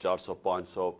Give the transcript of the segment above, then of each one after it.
400-500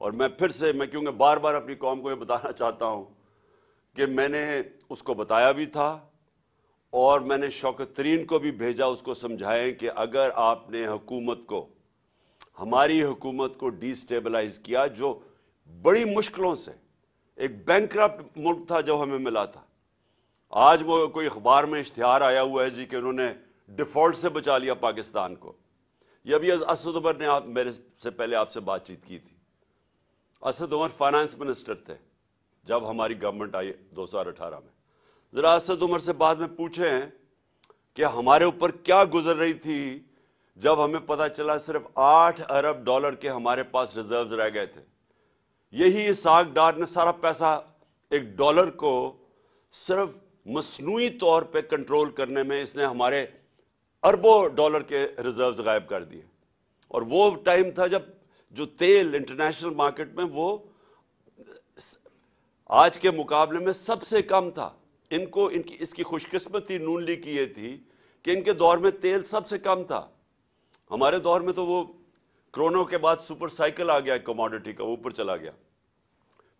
اور میں پھر سے کیونکہ بار بار اپنی قوم کو یہ بتانا چاہتا ہوں کہ میں نے اس کو بتایا بھی تھا اور میں نے شوکت ترین کو بھی بھیجا اس کو سمجھائیں کہ اگر آپ نے حکومت کو، ہماری حکومت کو ڈی سٹیبلائز کیا، جو بڑی مشکلوں سے ایک بینکرپٹ ملک تھا جو ہمیں ملا تھا، آج وہ کوئی اخبار میں اشتہار آیا ہوا ہے جی کہ انہوں نے ڈیفالٹ سے بچا لیا پاکستان کو. یہ ابھی اسد عمر نے میرے سے پہلے آپ سے بات چیت کی تھی. اسد عمر فائنانس منسٹر تھے جب ہماری گورنمنٹ آئی 2018 میں. ذرا اسد عمر سے بعد میں پوچھیں کہ ہمارے اوپر کیا گزر رہی تھی جب ہمیں پتا چلا صرف $8 ارب کے ہمارے پاس ریزروز رہ گئے تھے. یہی اسحاق ڈار نے سارا پیسہ $1 کو صرف مصنوعی طور پہ کنٹرول کرنے میں اس نے ہمارے اربوں ڈالر کے ریزروز غائب کر دیے. اور وہ ٹائم تھا جب جو تیل انٹرنیشنل مارکیٹ میں وہ آج کے مقابلے میں سب سے کم تھا. اس کی خوش قسمتی نون لیگ کی یہ تھی کہ ان کے دور میں تیل سب سے کم تھا. ہمارے دور میں تو وہ کرونا کے بعد سپر سائیکل آ گیا کموڈٹی کا، اوپر چلا گیا.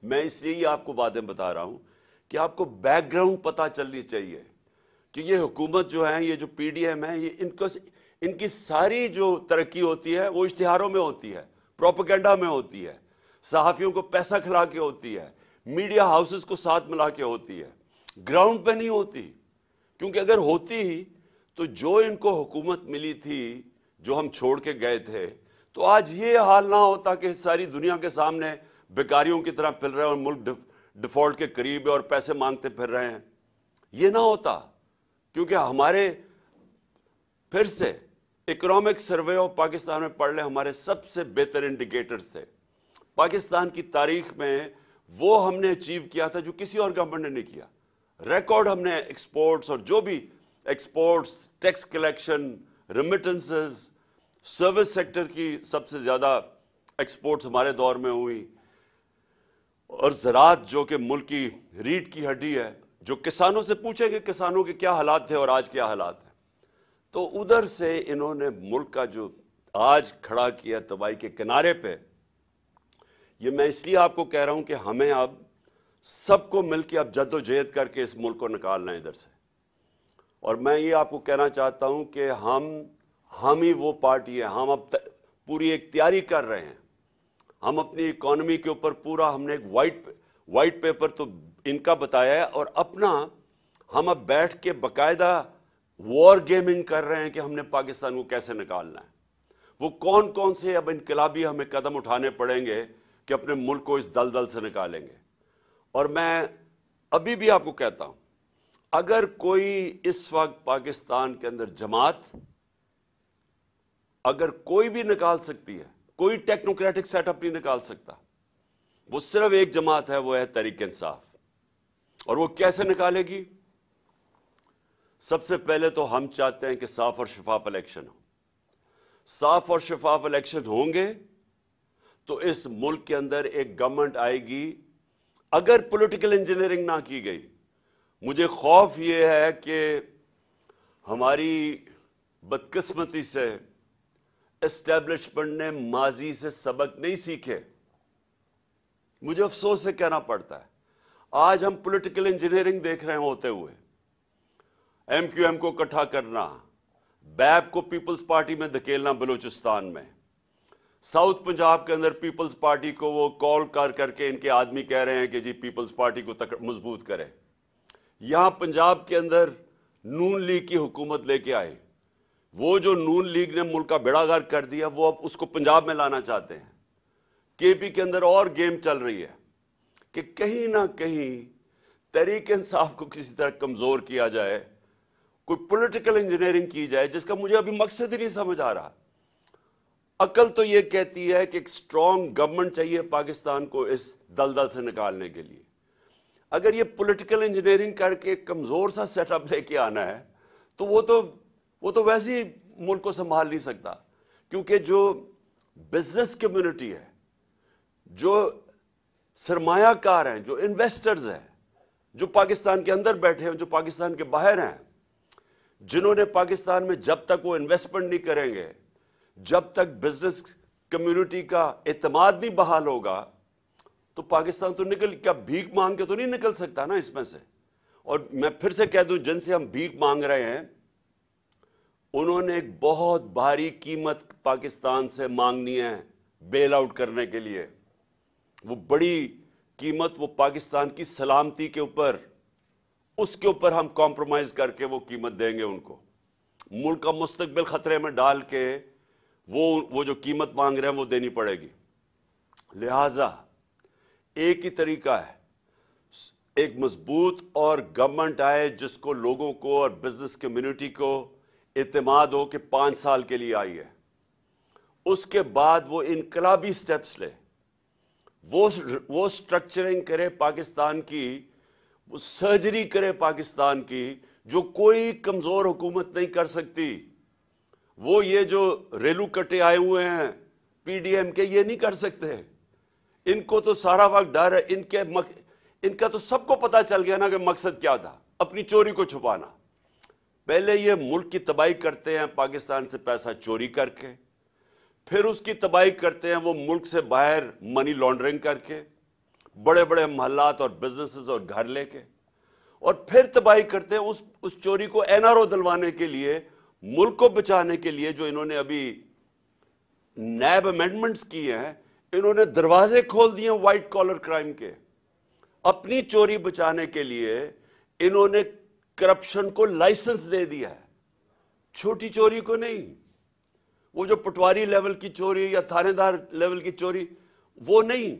میں اس لیے آپ کو باتیں بتا رہا ہوں کہ آپ کو بیک گراؤنڈ پتا چلنی چاہیے کہ یہ حکومت جو ہے، یہ جو پی ڈی ایم ہے، ان کی ساری جو ترقی ہوتی ہے وہ اشتہاروں میں ہوتی ہے، پروپیگنڈا میں ہوتی ہے، صحافیوں کو پیسہ کھلا کے ہوتی ہے، میڈیا ہاؤسز کو ساتھ ملا کے ہوتی ہے، گراؤنڈ پہ نہیں ہوتی. کیونکہ اگر ہوتی تو جو ان کو حکومت ملی تھی، جو ہم چھوڑ کے گئے تھے، تو آج یہ حال نہ ہوتا کہ ساری دنیا کے سامنے بیکاریوں کی طرح پھر رہے ہیں اور ملک ڈیفالٹ کے قریب ہے اور پیسے مانگتے پھر رہے ہیں. یہ نہ ہوتا. کیونکہ ہمارے پھر سے اکنامک سروے آف پاکستان میں پڑھ لیں، ہمارے سب سے بہتر انڈیکیٹرز تھے. پاکستان کی تاریخ میں وہ ہم نے اچیو کیا تھا جو کسی اور گورنمنٹ نے نہیں کیا. ریکارڈ ہم نے ایکسپورٹس اور جو بھی exports, tax collection, remittances, service sector کی سب سے زیادہ ایکسپورٹس ہمارے دور میں ہوئی. اور زراعت جو کہ ملک کی ریڑھ کی ہڈی ہے، جو کسانوں سے پوچھیں کہ کسانوں کے کیا حالات تھے اور آج کیا حالات ہیں، تو ادھر سے انہوں نے ملک کا جو آج کھڑا کیا تباہی کے کنارے پہ. یہ میں اس لیے آپ کو کہہ رہا ہوں کہ ہمیں اب سب کو مل کے اب جد و جہد کر کے اس ملک کو نکالنا ہے ادھر سے. اور میں یہ آپ کو کہنا چاہتا ہوں کہ ہم ہی وہ پارٹی ہے. ہم اب پوری ایک تیاری کر رہے ہیں. ہم اپنی اکانومی کے اوپر پورا ہم نے ایک وائٹ پیپر تو ان کا بتایا ہے، اور اپنا ہم اب بیٹھ کے باقاعدہ وار گیمنگ کر رہے ہیں کہ ہم نے پاکستان کو کیسے نکالنا ہے. وہ کون کون سے اب انقلابی ہمیں قدم اٹھانے پڑیں گے کہ اپنے ملک کو اس دلدل سے نکالیں گے. اور میں ابھی بھی آپ کو کہتا ہوں، اگر کوئی اس وقت پاکستان کے اندر جماعت اگر کوئی بھی نکال سکتی ہے، کوئی ٹیکنوکریٹک سیٹ اپ نہیں نکال سکتا. وہ صرف ایک جماعت ہے، وہ ہے تحریک انصاف. اور وہ کیسے نکالے گی؟ سب سے پہلے تو ہم چاہتے ہیں کہ صاف اور شفاف الیکشن ہو. صاف اور شفاف الیکشن ہوں گے تو اس ملک کے اندر ایک گورنمنٹ آئے گی. اگر پولیٹیکل انجینئرنگ نہ کی گئی، مجھے خوف یہ ہے کہ ہماری بدقسمتی سے اسٹیبلشمنٹ نے ماضی سے سبق نہیں سیکھے. مجھے افسوس سے کہنا پڑتا ہے، آج ہم پولیٹیکل انجینئرنگ دیکھ رہے ہوتے ہوئے، ایم کیو ایم کو اکٹھا کرنا، بیپ کو پیپلز پارٹی میں دھکیلنا بلوچستان میں، ساؤتھ پنجاب کے اندر پیپلز پارٹی کو وہ کال کر کے ان کے آدمی کہہ رہے ہیں کہ جی پیپلز پارٹی کو مضبوط کرے. یہاں پنجاب کے اندر نون لیگ کی حکومت لے کے آئے. وہ جو نون لیگ نے ملک کا بیڑا غرق کر دیا، وہ اب اس کو پنجاب میں لانا چاہتے ہیں. کے پی کے اندر اور گیم چل رہی ہے کہ کہیں نہ کہیں تحریک انصاف کو کسی طرح کمزور کیا جائے، کوئی پولیٹیکل انجینئرنگ کی جائے، جس کا مجھے ابھی مقصد ہی نہیں سمجھ آ رہا. عقل تو یہ کہتی ہے کہ ایک سٹرونگ گورنمنٹ چاہیے پاکستان کو اس دلدل سے نکالنے کے لیے. اگر یہ پولیٹیکل انجینئرنگ کر کے کمزور سا سیٹ اپ لے کے آنا ہے تو وہ تو ویسے ہی ملک کو سنبھال نہیں سکتا. کیونکہ جو بزنس کمیونٹی ہے، جو سرمایہ کار ہیں، جو انویسٹرز ہیں، جو پاکستان کے اندر بیٹھے ہیں، جو پاکستان کے باہر ہیں، جنہوں نے پاکستان میں جب تک وہ انویسٹمنٹ نہیں کریں گے، جب تک بزنس کمیونٹی کا اعتماد نہیں بحال ہوگا، تو پاکستان تو کیا بھیک مانگ کے تو نہیں نکل سکتا نا اس میں سے. اور میں پھر سے کہہ دوں, جن سے ہم بھیک مانگ رہے ہیں انہوں نے ایک بہت بھاری قیمت پاکستان سے مانگنی ہے بیل آؤٹ کرنے کے لیے. وہ بڑی قیمت وہ پاکستان کی سلامتی کے اوپر, اس کے اوپر ہم کمپرومائز کر کے وہ قیمت دیں گے ان کو. ملک کا مستقبل خطرے میں ڈال کے وہ جو قیمت مانگ رہے ہیں وہ دینی پڑے گی. لہذا ایک ہی طریقہ ہے, ایک مضبوط اور گورنمنٹ آئے جس کو لوگوں کو اور بزنس کمیونٹی کو اعتماد ہو کہ 5 سال کے لیے آئی ہے. اس کے بعد وہ انقلابی سٹیپس لے, وہ سٹرکچرنگ کرے پاکستان کی, وہ سرجری کرے پاکستان کی جو کوئی کمزور حکومت نہیں کر سکتی. وہ یہ جو ریلو کٹے آئے ہوئے ہیں پی ڈی ایم کے, یہ نہیں کر سکتے. ان کو تو سارا وقت ڈر ہے. ان کا تو سب کو پتا چل گیا نا کہ مقصد کیا تھا, اپنی چوری کو چھپانا. پہلے یہ ملک کی تباہی کرتے ہیں پاکستان سے پیسہ چوری کر کے, پھر اس کی تباہی کرتے ہیں وہ ملک سے باہر منی لانڈرنگ کر کے, بڑے بڑے محلات اور بزنسز اور گھر لے کے, اور پھر تباہی کرتے ہیں اس چوری کو این آر او دلوانے کے لیے, ملک کو بچانے کے لیے. جو انہوں نے ابھی نیب امینڈمنٹس کیے ہیں, انہوں نے دروازے کھول دیے وائٹ کالر کرائم کے. اپنی چوری بچانے کے لیے انہوں نے کرپشن کو لائسنس دے دیا ہے, چھوٹی چوری کو نہیں. وہ جو پٹواری لیول کی چوری یا تھانے دار لیول کی چوری وہ نہیں,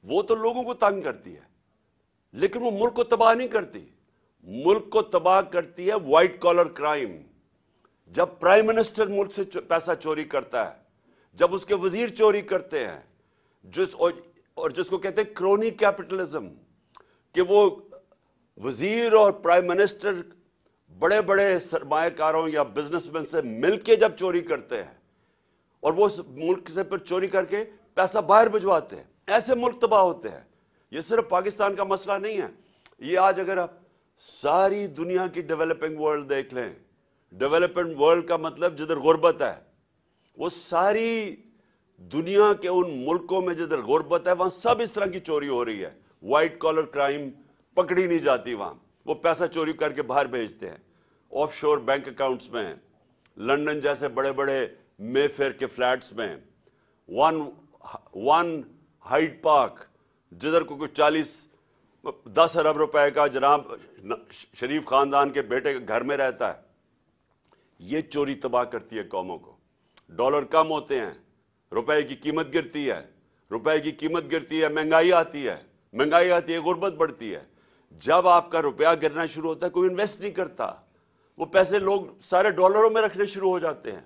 وہ تو لوگوں کو تنگ کرتی ہے لیکن وہ ملک کو تباہ نہیں کرتی. ملک کو تباہ کرتی ہے وائٹ کالر کرائم. جب پرائم منسٹر ملک سے پیسہ چوری کرتا ہے, جب اس کے وزیر چوری کرتے ہیں, جس کو کہتے ہیں کرونی کیپٹلزم, کہ وہ وزیر اور پرائم منسٹر بڑے بڑے سرمایہ کاروں یا بزنس مین سے مل کے جب چوری کرتے ہیں اور وہ ملک سے پھر چوری کر کے پیسہ باہر بھجواتے ہیں, ایسے ملک تباہ ہوتے ہیں. یہ صرف پاکستان کا مسئلہ نہیں ہے. یہ آج اگر آپ ساری دنیا کی ڈیولپنگ ورلڈ دیکھ لیں, ڈیولپنگ ورلڈ کا مطلب جدھر غربت ہے, وہ ساری دنیا کے ان ملکوں میں جدھر غربت ہے وہاں سب اس طرح کی چوری ہو رہی ہے. وائٹ کالر کرائم پکڑی نہیں جاتی وہاں, وہ پیسہ چوری کر کے باہر بھیجتے ہیں آف شور بینک اکاؤنٹس میں, لندن جیسے بڑے بڑے مے فیئر کے فلیٹس میں, ون ہائیڈ پارک جدھر کو کچھ 10 ارب روپے کا جناب شریف خاندان کے بیٹے کے گھر میں رہتا ہے. یہ چوری تباہ کرتی ہے قوموں کو. ڈالر کم ہوتے ہیں, روپے کی قیمت گرتی ہے, روپے کی قیمت گرتی ہے, مہنگائی آتی ہے, غربت بڑھتی ہے. جب آپ کا روپیہ گرنا شروع ہوتا ہے کوئی انویسٹ نہیں کرتا, وہ پیسے لوگ سارے ڈالروں میں رکھنے شروع ہو جاتے ہیں,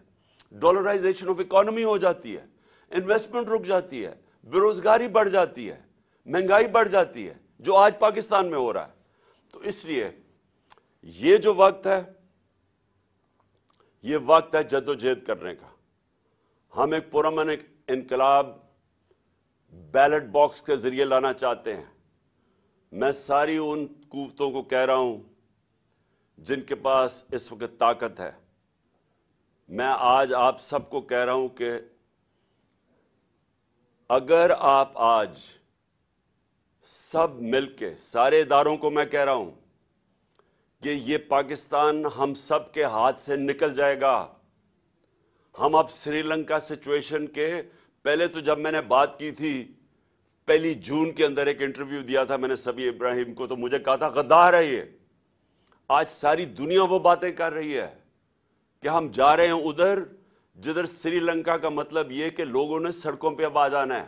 ڈالرائزیشن آف اکانومی ہو جاتی ہے, انویسٹمنٹ رک جاتی ہے, بے روزگاری بڑھ جاتی ہے, مہنگائی بڑھ جاتی ہے, جو آج پاکستان میں ہو رہا ہے. تو اس لیے یہ جو وقت ہے یہ وقت ہے جدوجہد کرنے کا. ہم ایک پرامن انقلاب بیلٹ باکس کے ذریعے لانا چاہتے ہیں. میں ساری ان قوتوں کو کہہ رہا ہوں جن کے پاس اس وقت طاقت ہے, میں آج آپ سب کو کہہ رہا ہوں کہ اگر آپ آج سب مل کے, سارے اداروں کو میں کہہ رہا ہوں کہ یہ پاکستان ہم سب کے ہاتھ سے نکل جائے گا. ہم اب سری لنکا سچویشن کے پہلے تو جب میں نے بات کی تھی 1 جون کے اندر ایک انٹرویو دیا تھا میں نے سبی ابراہیم کو, تو مجھے کہا تھا غدار ہے یہ. آج ساری دنیا وہ باتیں کر رہی ہے کہ ہم جا رہے ہیں ادھر جدھر سری لنکا کا مطلب یہ کہ لوگوں نے سڑکوں پہ اب آ جانا ہے.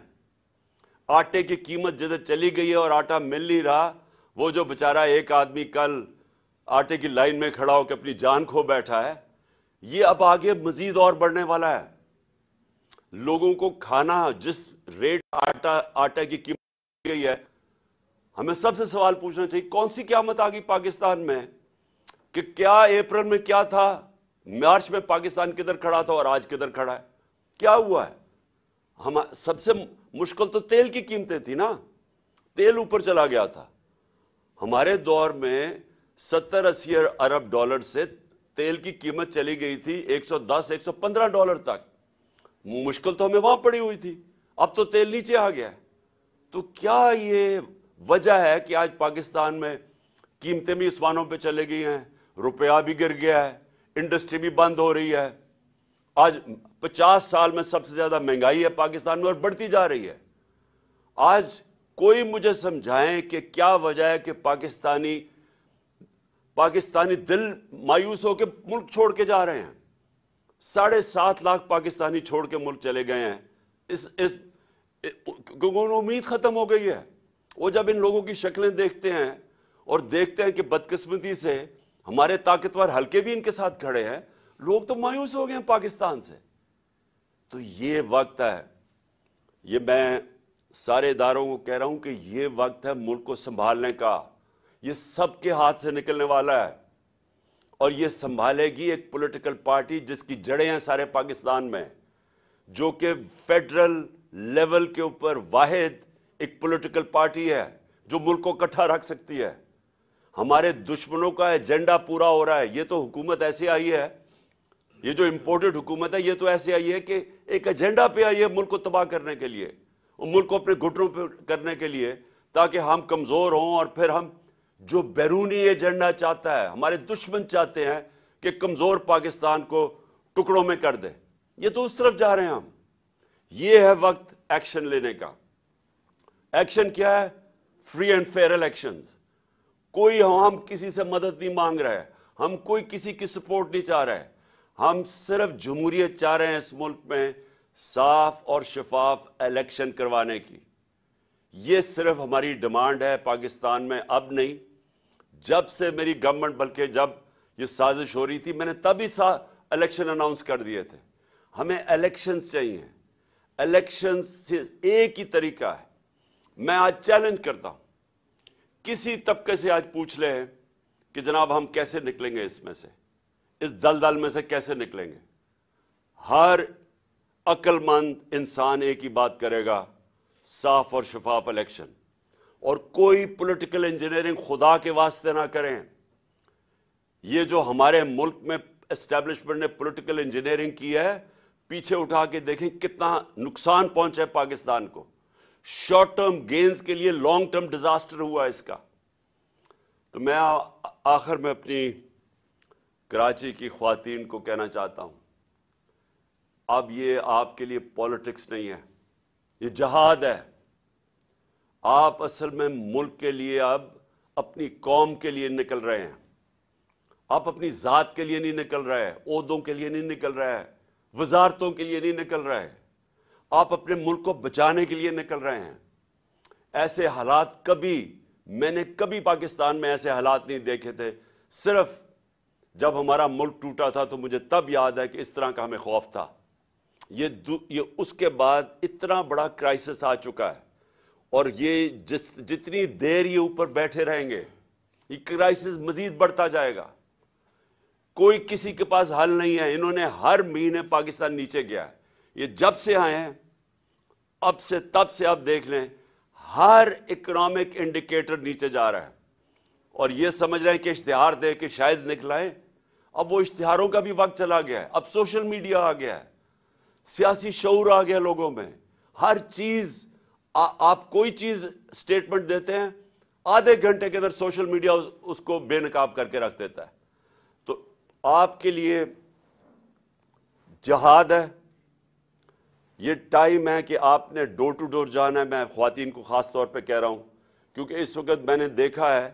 آٹے کی قیمت جدھر چلی گئی ہے اور آٹا مل نہیں رہا, وہ جو بیچارہ ایک آدمی کل آٹے کی لائن میں کھڑا ہو کے اپنی جان کھو بیٹھا ہے, یہ اب آگے مزید اور بڑھنے والا ہے. لوگوں کو کھانا جس ریٹ آٹا کی قیمت گئی ہے, ہمیں سب سے سوال پوچھنا چاہیے کون سی قیامت آ گئی پاکستان میں کہ کیا اپریل میں کیا تھا, مارچ میں پاکستان کدھر کھڑا تھا اور آج کدھر کھڑا ہے, کیا ہوا ہے؟ ہم سب سے مشکل تو تیل کی قیمتیں تھی نا, تیل اوپر چلا گیا تھا. ہمارے دور میں 70-80 ارب ڈالر سے تیل کی قیمت چلی گئی تھی $110-115 تک. مشکل تو ہمیں وہاں پڑی ہوئی تھی, اب تو تیل نیچے آ گیا ہے. تو کیا یہ وجہ ہے کہ آج پاکستان میں قیمتیں بھی آسمانوں پہ چلے گئی ہیں, روپیہ بھی گر گیا ہے, انڈسٹری بھی بند ہو رہی ہے, آج 50 سال میں سب سے زیادہ مہنگائی ہے پاکستان میں اور بڑھتی جا رہی ہے. آج کوئی مجھے سمجھائیں کہ کیا وجہ ہے کہ پاکستانی دل مایوس ہو کے ملک چھوڑ کے جا رہے ہیں. 7.5 لاکھ پاکستانی چھوڑ کے ملک چلے گئے ہیں. کیونکہ امید ختم ہو گئی ہے. وہ جب ان لوگوں کی شکلیں دیکھتے ہیں اور دیکھتے ہیں کہ بدقسمتی سے ہمارے طاقتور حلقے بھی ان کے ساتھ کھڑے ہیں, لوگ تو مایوس ہو گئے ہیں پاکستان سے. تو یہ وقت ہے, یہ میں سارے اداروں کو کہہ رہا ہوں کہ یہ وقت ہے ملک کو سنبھالنے کا. یہ سب کے ہاتھ سے نکلنے والا ہے اور یہ سنبھالے گی ایک پولیٹیکل پارٹی جس کی جڑیں ہیں سارے پاکستان میں, جو کہ فیڈرل لیول کے اوپر واحد ایک پولیٹیکل پارٹی ہے جو ملک کو اکٹھا رکھ سکتی ہے. ہمارے دشمنوں کا ایجنڈا پورا ہو رہا ہے. یہ تو حکومت ایسی آئی ہے, یہ جو امپورٹڈ حکومت ہے, یہ تو ایسے آئی ہے کہ ایک ایجنڈا پہ آئی ہے ملک کو تباہ کرنے کے لیے, اور ملک کو اپنے گھٹنوں پہ کرنے کے لیے, تاکہ ہم کمزور ہوں اور پھر ہم جو بیرونی ایجنڈا چاہتا ہے, ہمارے دشمن چاہتے ہیں کہ کمزور پاکستان کو ٹکڑوں میں کر دے, یہ تو اس طرف جا رہے ہیں ہم. یہ ہے وقت ایکشن لینے کا. ایکشن کیا ہے؟ Free and fair elections. کوئی ہم کسی سے مدد نہیں مانگ رہے, ہم کوئی کسی کی سپورٹ نہیں چاہ رہے, ہم صرف جمہوریت چاہ رہے ہیں اس ملک میں صاف اور شفاف الیکشن کروانے کی. یہ صرف ہماری ڈیمانڈ ہے پاکستان میں, اب نہیں. جب سے میری گورنمنٹ, بلکہ جب یہ سازش ہو رہی تھی, میں نے تب ہی الیکشن اناؤنس کر دیے تھے. ہمیں الیکشنز چاہیے. الیکشن سے ایک ہی طریقہ ہے. میں آج چیلنج کرتا ہوں, کسی طبقے سے آج پوچھ لیں کہ جناب ہم کیسے نکلیں گے اس میں سے, اس دلدل میں سے کیسے نکلیں گے. ہر عقل مند انسان ایک ہی بات کرے گا, صاف اور شفاف الیکشن. اور کوئی پولیٹیکل انجینئرنگ خدا کے واسطے نہ کریں. یہ جو ہمارے ملک میں اسٹیبلشمنٹ نے پولیٹیکل انجینئرنگ کی ہے, پیچھے اٹھا کے دیکھیں کتنا نقصان پہنچا ہے پاکستان کو. شارٹ ٹرم گینز کے لیے لانگ ٹرم ڈیزاسٹر ہوا اس کا. تو میں آخر میں اپنی کراچی کی خواتین کو کہنا چاہتا ہوں, اب یہ آپ کے لیے پالیٹکس نہیں ہے, یہ جہاد ہے. آپ اصل میں ملک کے لیے, اب اپنی قوم کے لیے نکل رہے ہیں. آپ اپنی ذات کے لیے نہیں نکل رہے, عہدوں کے لیے نہیں نکل رہے, وزارتوں کے لیے نہیں نکل رہے. آپ اپنے ملک کو بچانے کے لیے نکل رہے ہیں. ایسے حالات میں نے کبھی پاکستان میں ایسے حالات نہیں دیکھے تھے. صرف جب ہمارا ملک ٹوٹا تھا تو مجھے تب یاد ہے کہ اس طرح کا ہمیں خوف تھا. یہ اس کے بعد اتنا بڑا کرائسس آ چکا ہے, اور یہ جتنی دیر یہ اوپر بیٹھے رہیں گے, یہ کرائسس مزید بڑھتا جائے گا. کوئی کسی کے پاس حل نہیں ہے. انہوں نے ہر مہینے پاکستان نیچے گیا ہے. یہ جب سے آئے ہیں, تب سے اب دیکھ لیں, ہر اکنامک انڈیکیٹر نیچے جا رہا ہے. اور یہ سمجھ رہے ہیں کہ اشتہار دے کے شاید نکلائیں. اب وہ اشتہاروں کا بھی وقت چلا گیا ہے. اب سوشل میڈیا آ گیا ہے, سیاسی شعور آ گیا لوگوں میں. ہر چیز, آپ کوئی چیز سٹیٹمنٹ دیتے ہیں, آدھے گھنٹے کے اندر سوشل میڈیا اس کو بے نقاب کر کے رکھ دیتا ہے. تو آپ کے لیے جہاد ہے. یہ ٹائم ہے کہ آپ نے ڈور ٹو ڈور جانا ہے. میں خواتین کو خاص طور پہ کہہ رہا ہوں, کیونکہ اس وقت میں نے دیکھا ہے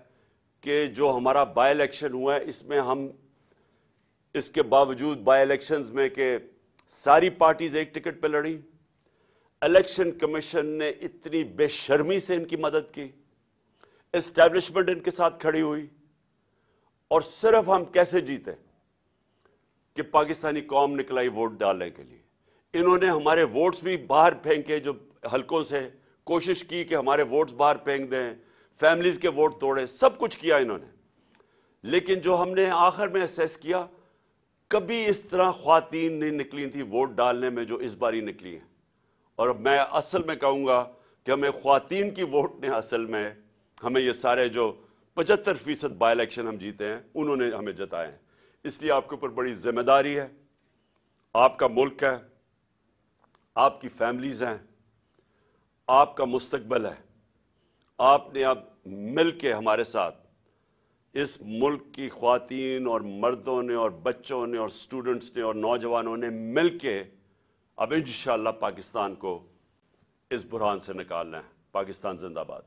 کہ جو ہمارا بائی الیکشن ہوا ہے, اس میں ہم اس کے باوجود بائی الیکشنز میں کہ ساری پارٹیز ایک ٹکٹ پہ لڑی, الیکشن کمیشن نے اتنی بے شرمی سے ان کی مدد کی, اسٹیبلشمنٹ ان کے ساتھ کھڑی ہوئی, اور صرف ہم کیسے جیتے کہ پاکستانی قوم نکلائی ووٹ ڈالنے کے لیے. انہوں نے ہمارے ووٹس بھی باہر پھینکے, جو حلقوں سے کوشش کی کہ ہمارے ووٹس باہر پھینک دیں, فیملیز کے ووٹ توڑے, سب کچھ کیا انہوں نے. لیکن جو ہم نے آخر میں اسیس کیا, کبھی اس طرح خواتین نہیں نکلی تھی ووٹ ڈالنے میں جو اس باری نکلی ہیں. اور میں اصل میں کہوں گا کہ ہمیں خواتین کی ووٹ نے اصل میں ہمیں یہ سارے جو 75% بائی الیکشن ہم جیتے ہیں, انہوں نے ہمیں جتائے ہیں. اس لیے آپ کے اوپر بڑی ذمہ داری ہے. آپ کا ملک ہے, آپ کی فیملیز ہیں, آپ کا مستقبل ہے. آپ نے اب مل کے ہمارے ساتھ اس ملک کی خواتین اور مردوں نے اور بچوں نے اور سٹوڈنٹس نے اور نوجوانوں نے مل کے اب انشاءاللہ پاکستان کو اس بحران سے نکالنا ہے۔ پاکستان زندہ باد۔